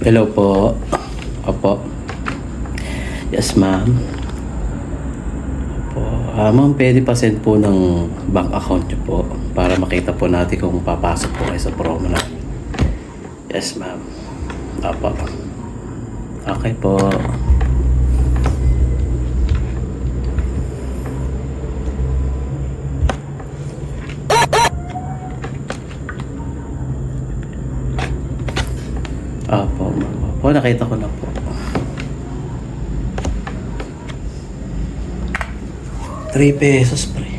Hello po. Opo. Yes, ma'am. Opo. Ma'am, pwede pa send po ng bank account niyo po para makita po natin kung papasok po kayo sa promo namin. Yes, ma'am. Opo. Okay po. Opo, ma'am. Opo, nakita ko na po. 3 pesos, pre.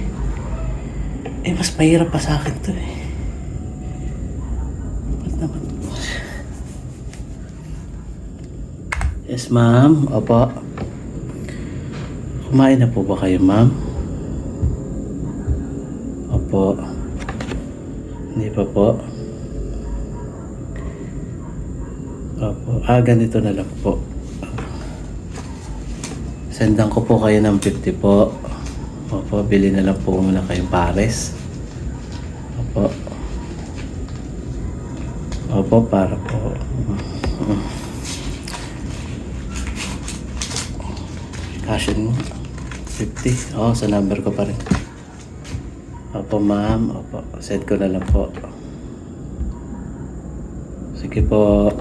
Mas mahirap pa sa akin to eh. Ba't naman? Yes, ma'am. Opo. Kumain na po ba kayo, ma'am? Opo. Hindi pa po. Opo. Ganito na lang po. Sendan ko po kayo ng 50 po. Opo, bili na lang po muna kayong pares. Opo. Opo, para po. Cashin mo. 50. Sa number ko pa rin. Opo, ma'am. Opo, send ko na lang po. Sige po.